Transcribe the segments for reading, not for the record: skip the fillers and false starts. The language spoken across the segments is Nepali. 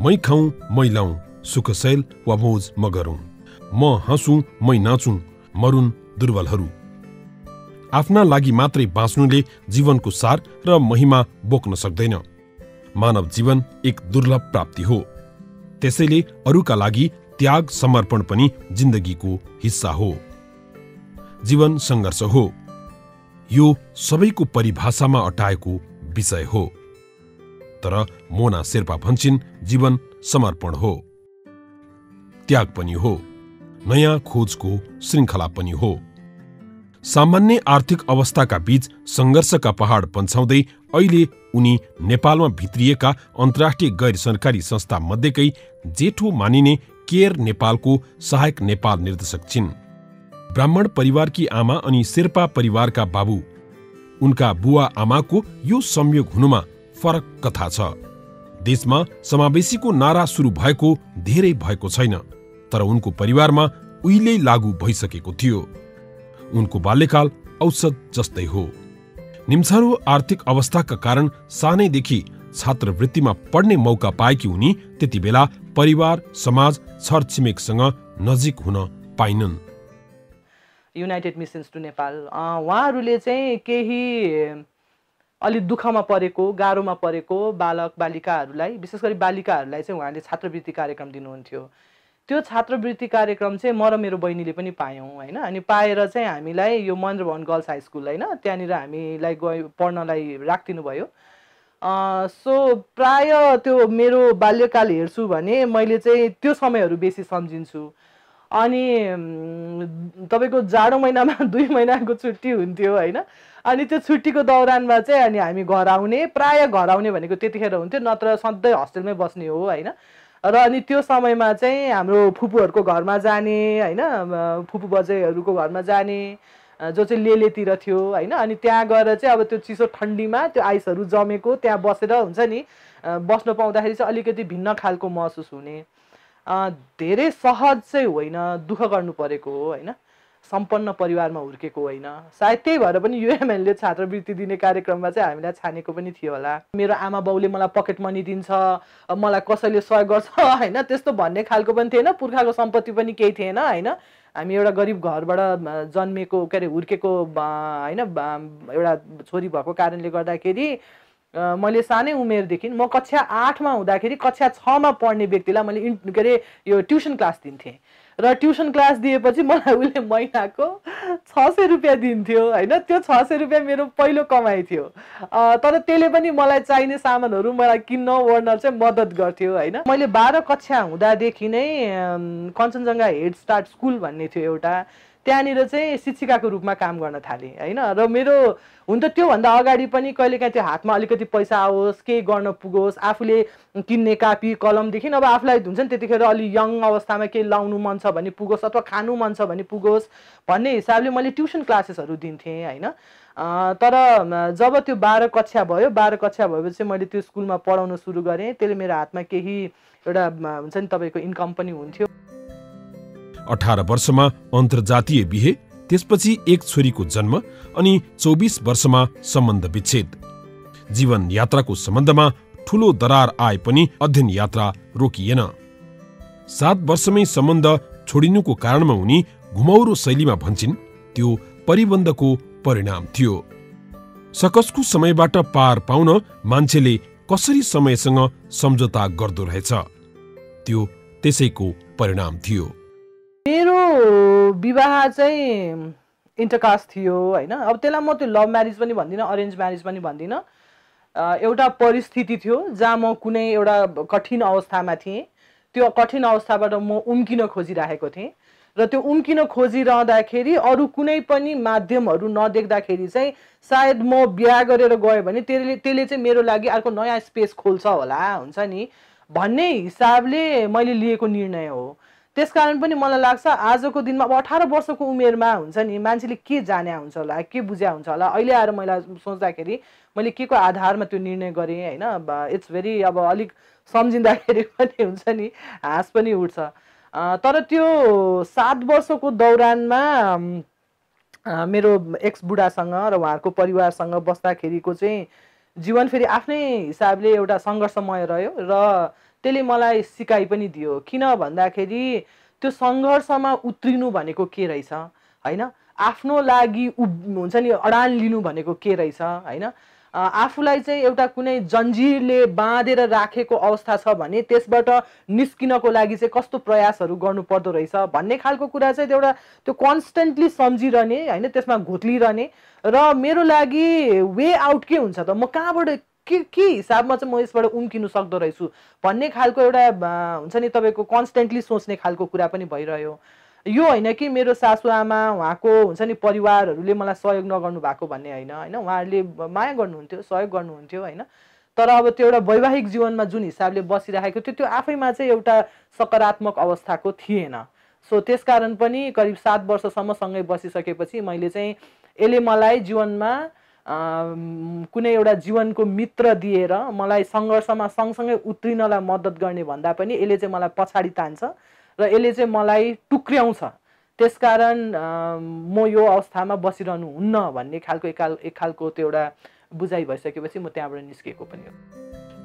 मै खाऊँ मै लाऊँ सुखशैल वा मोज म गरौँ, म हाँसुँ मै नाचुँ मरुन् दुर्बलहरू। आफ्ना लागि मात्रै बाँच्नुले जीवनको सार र महिमा बोक्न सक्दैन। मानव जीवन एक दुर्लभ प्राप्ति हो, त्यसैले अरूका लागि त्याग समर्पण पनि जिन्दगीको हिस्सा हो। जीवन सङ्घर्ष हो, यो सबैको परिभाषामा अटाएको विषय हो। तर मोना शेर्पा भन्छिन् जीवन समर्पण हो, त्याग पनि हो, नयाँ खोजको श्रृङ्खला पनि हो। सामान्य आर्थिक अवस्थाका बीच सङ्घर्षका पहाड पन्छाउँदै अहिले उनी नेपालमा भित्रिएका अन्तर्राष्ट्रिय गैर सरकारी संस्था मध्येकै जेठो मानिने केयर नेपालको सहायक नेपाल निर्देशक छिन्। ब्राह्मण परिवारकी आमा अनि शेर्पा परिवारका बाबु, उनका बुवा आमाको यो संयोग हुनुमा फरक कथा छ। देशमा समावेशीको नारा सुरु भएको धेरै भएको छैन, तर उनको परिवारमा उहिल्यै लागू भइसकेको थियो। उनको बाल्यकाल औसत जस्तै हो। निम्छारो आर्थिक अवस्थाका कारण सानैदेखि छात्रवृत्तिमा पढ्ने मौका पाएकी उनी त्यति बेला परिवार, समाज, छरछिमेकसँग नजिक हुन पाइनन्। युनाइटेड मिसन्स टु नेपाल उहाँहरूले चाहिँ केही अलि दुःखमा परेको, गाह्रोमा परेको बालक बालिकाहरूलाई, विशेष गरी बालिकाहरूलाई चाहिँ उहाँले छात्रवृत्ति कार्यक्रम दिनुहुन्थ्यो। त्यो छात्रवृत्ति कार्यक्रम चाहिँ म र मेरो बहिनीले पनि पायौँ होइन। अनि पाएर चाहिँ हामीलाई यो महेन्द्र भवन गर्ल्स हाई स्कुल होइन, त्यहाँनिर हामीलाई पढ्नलाई राखिदिनु भयो। सो प्राय त्यो मेरो बाल्यकाल हेर्छु भने मैले चाहिँ त्यो समयहरू बेसी सम्झिन्छु। अनि तपाईँको जाडो महिनामा 2 महिनाको छुट्टी हुन्थ्यो होइन। अनि त्यो छुट्टीको दौरानमा चाहिँ अनि हामी घर आउने, प्राय घर आउने भनेको त्यतिखेर हुन्थ्यो, नत्र सधैँ हस्टेलमै बस्ने हो होइन। र अनि त्यो समयमा चाहिँ हाम्रो फुपूहरूको घरमा जाने होइन, फुपू बजैहरूको घरमा जाने, जो चाहिँ लेलेतिर थियो होइन। अनि त्यहाँ गएर चाहिँ अब त्यो चिसो ठन्डीमा त्यो आइसहरू जमेको त्यहाँ बसेर हुन्छ नि, बस्न पाउँदाखेरि चाहिँ अलिकति भिन्न खालको महसुस हुने। धेरै सहज चाहिँ होइन, दुःख गर्नु परेको हो होइन, सम्पन्न परिवारमा हुर्केको होइन। सायद त्यही भएर पनि युएमएलले छात्रवृत्ति दिने कार्यक्रममा चाहिँ हामीलाई छानेको पनि थियो होला। मेरो आमा बाउले मलाई पकेट मनी दिन्छ, मलाई कसैले सहयोग गर्छ होइन, त्यस्तो भन्ने खालको पनि थिएन। पुर्खाको सम्पत्ति पनि केही थिएन होइन। हामी एउटा गरिब घरबाट जन्मेको के अरे हुर्केको होइन एउटा छोरी भएको कारणले गर्दाखेरि मैले सानै उमेरदेखि म कक्षा 8मा हुँदाखेरि कक्षा 6मा पढ्ने व्यक्तिलाई मैले के अरे यो ट्युसन क्लास दिन्थेँ। र ट्युसन क्लास दिएपछि मलाई उसले महिनाको 600 रुपियाँ दिन्थ्यो होइन। त्यो 600 रुपियाँ मेरो पहिलो कमाइ थियो। तर त्यसले पनि मलाई चाहिने सामानहरू मलाई किन्न ओर्न चाहिँ मद्दत गर्थ्यो होइन। मैले 12 कक्षा हुँदादेखि नै कञ्चनजङ्घा हेड स्टार्ट स्कुल भन्ने थियो एउटा, त्यहाँनिर चाहिँ शिक्षिकाको रूपमा काम गर्न थालेँ होइन। र मेरो हुन त त्योभन्दा अगाडि पनि कहिलेकाहीँ त्यो हातमा अलिकति पैसा आओस्, केही गर्न पुगोस्, आफूले किन्ने कापी कलमदेखि अब आफूलाई हुन्छ नि त्यतिखेर अलि यङ अवस्थामा केही लाउनु मन छ भने पुगोस्, अथवा खानु मन छ भने पुगोस् भन्ने हिसाबले मैले ट्युसन क्लासेसहरू दिन्थेँ होइन। तर जब त्यो 12 कक्षा भयो, 12 कक्षा भएपछि मैले त्यो स्कुलमा पढाउन सुरु गरेँ। त्यसले मेरो हातमा केही एउटा हुन्छ नि तपाईँको इन्कम पनि हुन्थ्यो। 18 वर्षमा अन्तर्जातीय बिहे, त्यसपछि एक छोरीको जन्म अनि 24 वर्षमा सम्बन्ध विच्छेद। जीवन यात्राको सम्बन्धमा ठूलो दरार आए पनि अध्ययन यात्रा रोकिएन। 7 वर्षमै सम्बन्ध छोडिनुको कारणमा उनी घुमाउरो शैलीमा भन्छिन् त्यो परिबन्धको परिणाम थियो। सकसको समयबाट पार पाउन मान्छेले कसरी समयसँग सम्झौता गर्दो रहेछ, त्यो त्यसैको परिणाम थियो। मेरो विवाह चाहिँ इन्टरकास्ट थियो होइन। अब त्यसलाई म त्यो लभ म्यारिज पनि भन्दिनँ, अरेन्ज म्यारिज पनि भन्दिनँ। एउटा परिस्थिति थियो जहाँ म कुनै एउटा कठिन अवस्थामा थिएँ। त्यो कठिन अवस्थाबाट म उम्किन खोजिरहेको थिएँ र त्यो उम्किन खोजिरहँदाखेरि अरू कुनै पनि माध्यमहरू नदेख्दाखेरि चाहिँ सायद म बिहा गरेर गएँ भने त्यसले चाहिँ मेरो लागि अर्को नयाँ स्पेस खोल्छ होला हुन्छ नि भन्ने हिसाबले मैले लिएको निर्णय हो। त्यसकारण पनि मलाई लाग्छ आजको दिनमा अब 18 वर्षको उमेरमा हुन्छ नि मान्छेले के जाने हुन्छ होला, के बुझ्या हुन्छ होला। अहिले आएर मैले सोच्दाखेरि मैले के को आधारमा त्यो निर्णय गरेँ होइन। इट्स भेरी अब अलिक सम्झिँदाखेरि पनि हुन्छ नि हाँस पनि उठ्छ। तर त्यो 7 वर्षको दौरानमा मेरो एक्स बुढासँग र उहाँहरूको परिवारसँग बस्दाखेरिको चाहिँ जीवन फेरि आफ्नै हिसाबले एउटा सङ्घर्षमय रह्यो र त्यसले मलाई सिकाइ पनि दियो। किन भन्दाखेरि त्यो सङ्घर्षमा उत्रिनु भनेको के रहेछ हैन, आफ्नो लागि हुन्छ नि अडान लिनु भनेको के रहेछ हैन, आफूलाई चाहिँ एउटा कुनै जन्जिरले बाँधेर राखेको अवस्था छ भने त्यसबाट निस्किनको लागि चाहिँ कस्तो प्रयासहरू गर्नुपर्दो रहेछ भन्ने खालको कुरा चाहिँ एउटा त्यो कन्स्टेन्टली सम्झिरहने हैन, त्यसमा घोत्लिरहने र मेरो लागि वे आउट के हुन्छ त, म कहाँबाट के हिसाबमा चाहिँ म यसबाट उम्किनु सक्दो रहेछु भन्ने खालको एउटा हुन्छ नि तपाईँको कन्स्टेन्टली सोच्ने खालको कुरा पनि भइरह्यो। यो होइन कि मेरो सासुआमा उहाँको हुन्छ नि परिवारहरूले मलाई सहयोग नगर्नु भएको भन्ने होइन होइन, उहाँहरूले माया गर्नुहुन्थ्यो, सहयोग गर्नुहुन्थ्यो होइन, तर अब त्यो एउटा वैवाहिक जीवनमा जुन हिसाबले बसिरहेको थियो त्यो आफैमा चाहिँ एउटा सकारात्मक अवस्थाको थिएन। सो त्यसकारण पनि करिब 7 वर्षसम्म सँगै बसिसकेपछि मैले चाहिँ यसले मलाई जीवनमा कुनै एउटा जीवनको मित्र दिएर मलाई सङ्घर्षमा सँगसँगै उत्रिनलाई मद्दत गर्ने भन्दा पनि यसले चाहिँ मलाई पछाडि तान्छ र यसले चाहिँ मलाई टुक्र्याउँछ। त्यसकारण म यो अवस्थामा बसिरहनु हुन्न भन्ने खालको एक खालको त्यो एउटा बुझाइ भइसकेपछि म त्यहाँबाट निस्केको पनि हो।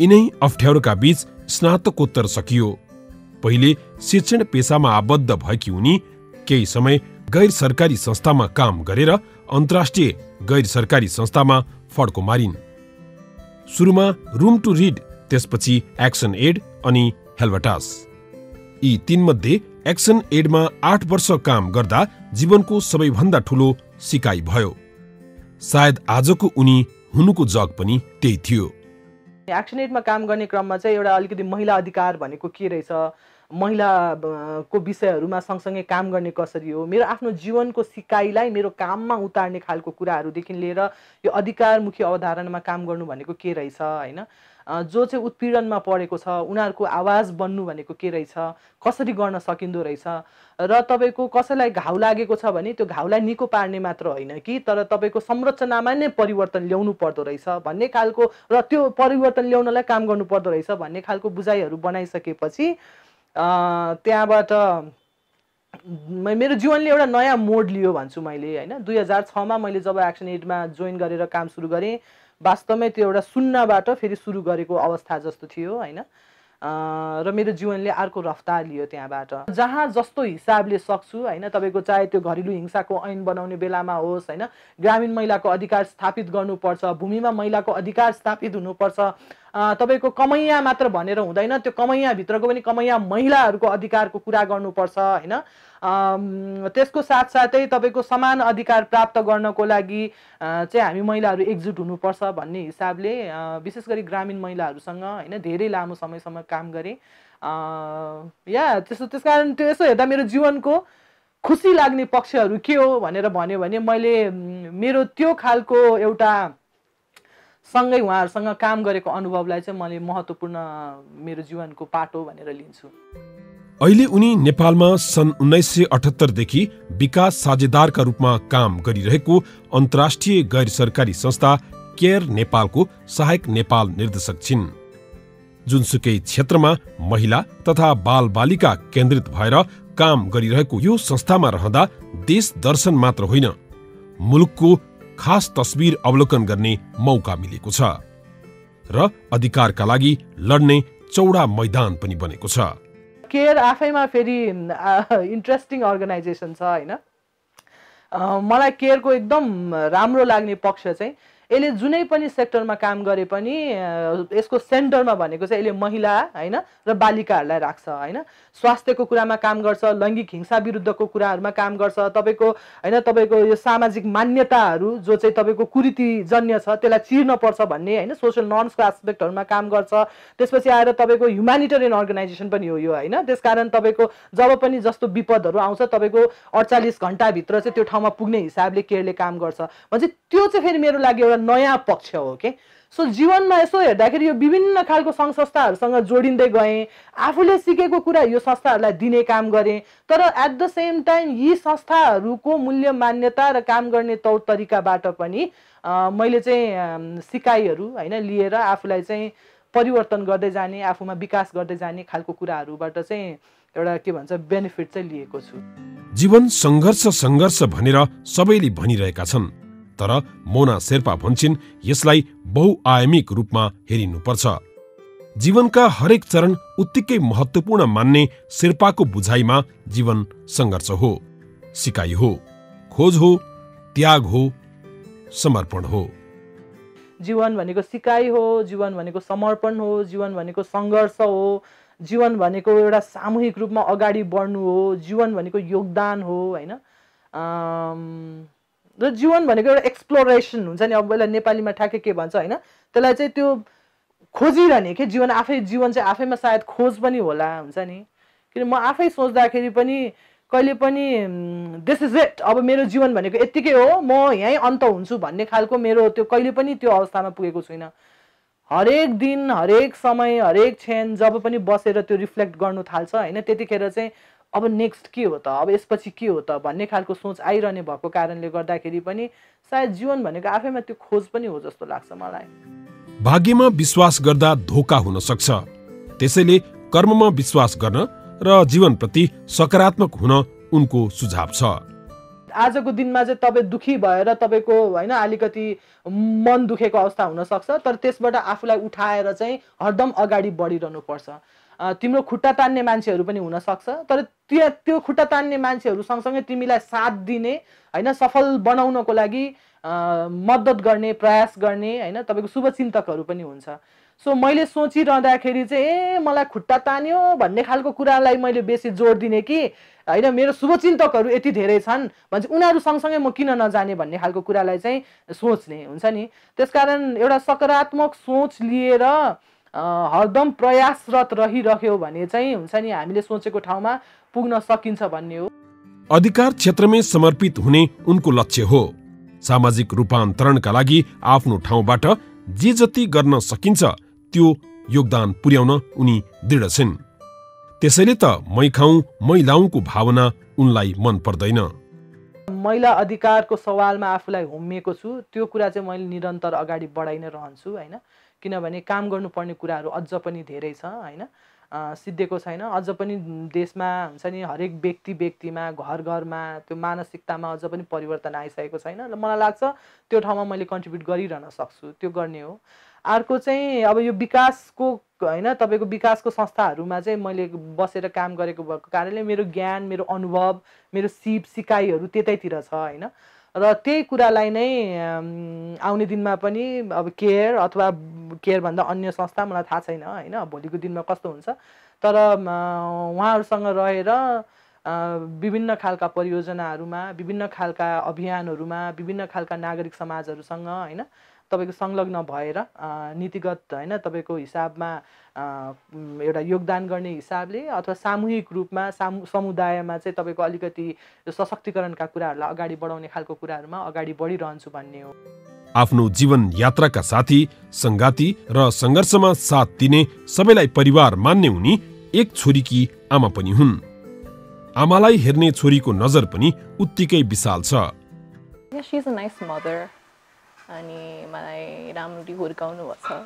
यिनै अप्ठ्यारोका बीच स्नातकोत्तर सकियो। पहिले शिक्षण पेसामा आबद्ध भएकी उनी केही समय गैर सरकारी संस्थामा काम गरेर अन्तर्राष्ट्रिय गैर सरकारी संस्थामा फड्को मारिन्। सुरुमा रुम टु रिड, त्यसपछि एक्सन एड अनि हेल्भटास। यी तीनमध्ये एक्सन एडमा 8 वर्ष काम गर्दा जीवनको सबैभन्दा ठूलो सिकाइ भयो। सायद आजको उनी हुनुको जग पनि त्यही थियो। एक्सन एडमा काम गर्ने क्रममा चाहिँ एउटा अलिकति महिला अधिकार भनेको के रहेछ, महिलाको विषयहरूमा सँगसँगै काम गर्ने कसरी हो, मेरो आफ्नो जीवनको सिकाइलाई मेरो काममा उतार्ने खालको कुराहरूदेखि लिएर यो अधिकारमुखी अवधारणामा काम गर्नु भनेको के रहेछ होइन, जो चाहिँ उत्पीडनमा परेको छ उनीहरूको आवाज बन्नु भनेको के रहेछ, कसरी गर्न सकिँदो रहेछ, र तपाईँको कसैलाई घाउ लागेको छ भने त्यो घाउलाई निको पार्ने मात्र होइन कि तर तपाईँको संरचनामा नै परिवर्तन ल्याउनु पर्दो रहेछ भन्ने खालको, र त्यो परिवर्तन ल्याउनलाई काम गर्नु पर्दो रहेछ भन्ने खालको बुझाइहरू बनाइसकेपछि त्यहाँबाट मेरो जीवनले एउटा नयाँ मोड लियो भन्छु मैले होइन। 2006मा मैले जब एक्सन एडमा जोइन गरेर काम सुरु गरेँ, वास्तवमै त्यो एउटा शून्यबाट फेरि सुरु गरेको अवस्था जस्तो थियो होइन, र मेरो जीवनले अर्को रफ्तार लियो त्यहाँबाट। जहाँ जस्तो हिसाबले सक्छु होइन, तपाईँको चाहे त्यो घरेलु हिंसाको ऐन बनाउने बेलामा होस् होइन, ग्रामीण महिलाको अधिकार स्थापित गर्नुपर्छ, भूमिमा महिलाको अधिकार स्थापित हुनुपर्छ, तपाईँको कमैया मात्र भनेर हुँदैन, त्यो कमैयाभित्रको पनि कमैया महिलाहरूको अधिकारको कुरा गर्नुपर्छ होइन। त्यसको साथसाथै तपाईँको समान अधिकार प्राप्त गर्नको लागि चाहिँ हामी महिलाहरू एकजुट हुनुपर्छ भन्ने हिसाबले विशेष गरी ग्रामीण महिलाहरूसँग होइन धेरै लामो समयसम्म काम गरेँ। त्यसकारण त्यो यसो हेर्दा मेरो जीवनको खुसी लाग्ने पक्षहरू के हो भनेर भन्यो भने मैले मेरो त्यो खालको एउटा सँगै उहाँहरूसँग काम गरेको अनुभवलाई चाहिँ मैले महत्त्वपूर्ण मेरो जीवनको पाटो भनेर लिन्छु। अहिले उनी नेपालमा सन् 1978 देखि विकास साझेदारका रूपमा काम गरिरहेको अन्तर्राष्ट्रिय गैर सरकारी संस्था केयर नेपालको सहायक नेपाल निर्देशक छिन्। जुनसुकै क्षेत्रमा महिला तथा बालबालिका केन्द्रित भएर काम गरिरहेको यो संस्थामा रहँदा देश दर्शन मात्र होइन, मुलुकको खास तस्बिर अवलोकन गर्ने मौका मिलेको छ र अधिकारका लागि लड्ने चौडा मैदान पनि बनेको छ। केयर आफैमा फेरि इन्ट्रेस्टिङ अर्गनाइजेसन छ होइन। मलाई केयरको एकदम राम्रो लाग्ने पक्ष चाहिँ यसले जुनै पनि सेक्टरमा काम गरे पनि यसको सेन्टरमा भनेको चाहिँ यसले महिला होइन र बालिकाहरूलाई राख्छ होइन। स्वास्थ्यको कुरामा काम गर्छ, लैङ्गिक हिंसा विरुद्धको कुराहरूमा काम गर्छ, तपाईँको होइन तपाईँको यो सामाजिक मान्यताहरू जो चाहिँ तपाईँको कुरीतिजन्य छ त्यसलाई चिर्नुपर्छ भन्ने होइन सोसल नर्म्सको एस्पेक्टहरूमा काम गर्छ। त्यसपछि आएर तपाईँको ह्युमानिटेरियन अर्गनाइजेसन पनि हो यो होइन। त्यसकारण तपाईँको जब पनि जस्तो विपदहरू आउँछ तपाईँको 48 घन्टाभित्र चाहिँ त्यो ठाउँमा पुग्ने हिसाबले केयरले काम गर्छ भने त्यो चाहिँ फेरि मेरो लागि एउटा नयाँ पक्ष हो के। सो जीवनमा यसो हेर्दाखेरि यो विभिन्न खालको सङ्घ संस्थाहरूसँग जोडिँदै गएँ, आफूले सिकेको कुरा यो संस्थाहरूलाई दिने काम गरेँ, तर एट द सेम टाइम यी संस्थाहरूको मूल्य मान्यता र काम गर्ने तौर तरिकाबाट पनि मैले चाहिँ सिकाइहरू होइन लिएर आफूलाई चाहिँ परिवर्तन गर्दै जाने, आफूमा विकास गर्दै जाने खालको कुराहरूबाट चाहिँ एउटा के भन्छ बेनिफिट चाहिँ लिएको छु। जीवन सङ्घर्ष भनेर सबैले भनिरहेका छन्, तर मोना शेर्पा भन्छिन् यसलाई बहुआयामिक रूपमा हेरिनुपर्छ। जीवनका हरेक चरण उत्तिकै महत्त्वपूर्ण मान्ने शेर्पाको बुझाइमा जीवन सङ्घर्ष हो, सिकाइ हो, खोज हो, त्याग हो, समर्पण हो। जीवन भनेको सिकाइ हो, जीवन भनेको समर्पण हो, जीवन भनेको सङ्घर्ष हो, जीवन भनेको एउटा सामूहिक रूपमा अगाडि बढ्नु हो, जीवन भनेको योगदान हो होइन। र जीवन भनेको एउटा एक्सप्लोरेसन हुन्छ नि, अब यसलाई नेपालीमा ठ्याक्कै के भन्छ होइन, त्यसलाई चाहिँ त्यो खोजिरहने के जीवन आफै, जीवन चाहिँ आफैमा सायद खोज पनि होला हुन्छ नि। किन म आफै सोच्दाखेरि पनि कहिले पनि दिस इज इट, अब मेरो जीवन भनेको यत्तिकै हो, म यहीँ अन्त हुन्छु भन्ने खालको मेरो त्यो कहिले पनि त्यो अवस्थामा पुगेको छुइनँ। हरेक दिन, हरेक समय, हरेक क्षण जब पनि बसेर त्यो रिफ्लेक्ट गर्नु थाल्छ होइन, त्यतिखेर चाहिँ अब नेक्स्ट के हो त, अब यसपछि के हो त भन्ने खालको सोच आइरहने भएको कारणले गर्दाखेरि पनि सायद जीवन भनेको आफैमा त्यो खोज पनि हो जस्तो लाग्छ मलाई। भाग्यमा विश्वास गर्दा धोका हुन सक्छ, त्यसैले कर्ममा विश्वास गर्न र जीवनप्रति सकारात्मक हुन उनको सुझाव छ। आजको दिनमा चाहिँ तपाईँ दुखी भएर तपाईँको होइन अलिकति मन दुखेको अवस्था हुनसक्छ, तर त्यसबाट आफूलाई उठाएर चाहिँ हरदम अगाडि बढिरहनु पर्छ। तिम्रो खुट्टा तान्ने मान्छेहरू पनि हुनसक्छ, तर त्यो खुट्टा तान्ने मान्छेहरू सँगसँगै तिमीलाई साथ दिने होइन, सफल बनाउनको लागि मद्दत गर्ने, प्रयास गर्ने होइन तपाईँको शुभचिन्तकहरू पनि हुन्छ। सो मैले सोचिरहँदाखेरि चाहिँ मलाई खुट्टा तान्यो भन्ने खालको कुरालाई मैले बेसी जोड दिने कि होइन मेरो शुभचिन्तकहरू यति धेरै छन् भने चाहिँ उनीहरू सँगसँगै म किन नजाने भन्ने खालको कुरालाई चाहिँ सोच्ने हुन्छ नि। त्यसकारण एउटा सकारात्मक सोच लिएर हरदम प्रयासरत रहिरह्यो भने चाहिँ हुन्छ नि हामीले सोचेको ठाउँमा पुग्न सकिन्छ भन्ने हो। अधिकार क्षेत्रमै समर्पित हुने उनको लक्ष्य हो। सामाजिक रूपान्तरणका लागि आफ्नो ठाउँबाट जे जति गर्न सकिन्छ त्यो योगदान पुर्याउन उनी दृढ छिन्। त्यसैले त मै खाउँ मै लाउँको भावना उनलाई मन पर्दैन। महिला अधिकारको सवालमा आफूलाई होमिएको छु, त्यो कुरा चाहिँ मैले निरन्तर अगाडि बढाइ नै रहन्छु होइन, किनभने काम गर्नुपर्ने कुराहरू अझ पनि धेरै छ होइन, सिद्धिएको छैन। अझ पनि देशमा हुन्छ नि हरेक व्यक्तिमा घर घरमा त्यो मानसिकतामा अझ पनि परिवर्तन आइसकेको छैन र मलाई लाग्छ त्यो ठाउँमा मैले कन्ट्रिब्युट गरिरहन सक्छु, त्यो गर्ने हो। अर्को चाहिँ अब यो विकासको होइन तपाईँको विकासको संस्थाहरूमा चाहिँ मैले बसेर काम गरेको भएको कारणले मेरो ज्ञान, मेरो अनुभव, मेरो सिकाइहरू त्यतैतिर छ होइन, र त्यही कुरालाई नै आउने दिनमा पनि अब केयर अथवा केयरभन्दा अन्य संस्था मलाई थाहा छैन होइन भोलिको दिनमा कस्तो हुन्छ, तर उहाँहरूसँग रहेर विभिन्न खालका परियोजनाहरूमा, विभिन्न खालका अभियानहरूमा, विभिन्न खालका नागरिक समाजहरूसँग होइन तपाईँको संलग्न भएर नीतिगत होइन तपाईँको हिसाबमा एउटा योगदान गर्ने हिसाबले अथवा सामूहिक रूपमा समुदायमा चाहिँ तपाईँको अलिकति सशक्तिकरणका कुराहरूलाई अगाडि बढाउने खालको कुराहरूमा अगाडि बढिरहन्छु भन्ने हो। आफ्नो जीवन यात्राका साथी, संगाती र सङ्घर्षमा साथ दिने सबैलाई परिवार मान्ने उनी एक छोरीकी आमा पनि हुन्। आमालाई हेर्ने छोरीको नजर पनि उत्तिकै विशाल छ। अनि मलाई राम्ररी हुर्काउनु भएको छ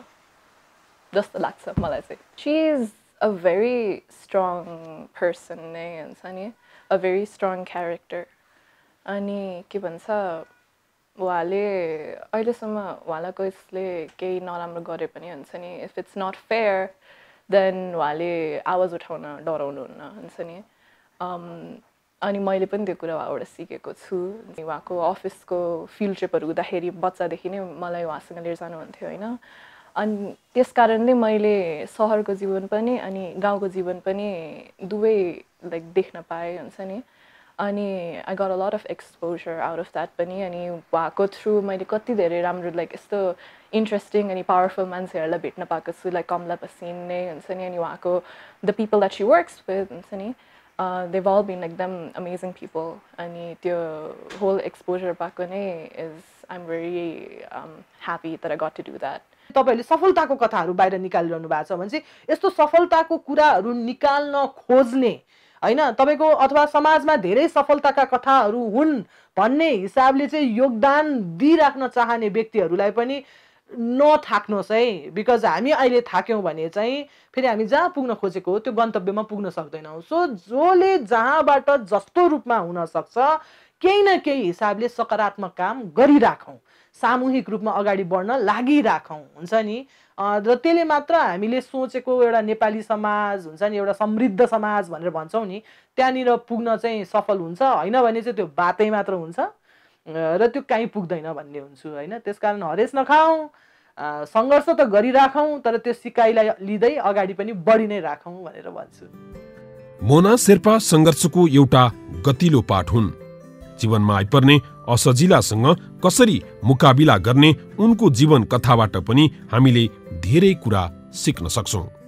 जस्तो लाग्छ मलाई चाहिँ। She is a very strong person नै हुन्छ नि, अ भेरी स्ट्रङ क्यारेक्टर। अनि के भन्छ उहाँले अहिलेसम्म उहाँलाई कसले केही नराम्रो गरे पनि हुन्छ नि, if it's not fair then उहाँले आवाज उठाउन डराउनुहुन्न हुन्छ नि। अनि मैले पनि त्यो कुरा उहाँबाट सिकेको छु। उहाँको अफिसको फिल्ड ट्रिपहरू हुँदाखेरि बच्चादेखि नै मलाई उहाँसँग लिएर जानुहुन्थ्यो होइन, अनि त्यस कारणले मैले सहरको जीवन पनि अनि गाउँको जीवन पनि दुवै लाइक देख्न पाएँ हुन्छ नि। अनि I got a lot of exposure out of that पनि। अनि उहाँको थ्रु मैले कति धेरै राम्रो लाइक यस्तो इन्ट्रेस्टिङ अनि पावरफुल मान्छेहरूलाई भेट्न पाएको छु, लाइक कमला बसिन नै हुन्छ नि। अनि उहाँको the people that she works with हुन्छ नि, they've all been like them amazing people. अनि त्यो whole exposure पाएको नै is I'm very happy that I got to do that. तपाईहरूले सफलताको कथाहरू बाहिर निकालिरहनु भएको छ भने चाहिँ यस्तो सफलताको कुराहरू निकाल्न खोज्ने होइन तपाईँको अथवा समाजमा धेरै सफलताका कथाहरू हुन् भन्ने हिसाबले चाहिँ योगदान दिइराख्न चाहने व्यक्तिहरूलाई पनि नथाक्नुहोस् है, बिकज हामी अहिले थाक्यौँ भने चाहिँ फेरि हामी जहाँ पुग्न खोजेको हो त्यो गन्तव्यमा पुग्न सक्दैनौँ। सो जसले जहाँबाट जस्तो रूपमा हुनसक्छ केही न केही हिसाबले सकारात्मक काम गरिराखौँ, सामूहिक रूपमा अगाडि बढ्न लागिराखौँ हुन्छ नि। र त्यसले मात्र हामीले सोचेको एउटा नेपाली समाज हुन्छ नि, एउटा समृद्ध समाज भनेर भन्छौँ नि, त्यहाँनिर पुग्न चाहिँ सफल हुन्छ, होइन भने चाहिँ त्यो बातै मात्र हुन्छ र त्यो कहीँ पुग्दैन भन्ने हुन्छु होइन। त्यसकारण हरेस नखाउँ, सङ्घर्ष त गरिराखौँ, तर त्यो सिकाइलाई लिँदै अगाडि पनि बढी नै राखौँ भनेर भन्छु। मोना शेर्पा सङ्घर्षको एउटा गतिलो पाठ हुन्। जीवनमा आइपर्ने असजिलासँग कसरी मुकाबिला गर्ने उनको जीवन कथाबाट पनि हामीले धेरै कुरा सिक्न सक्छौँ।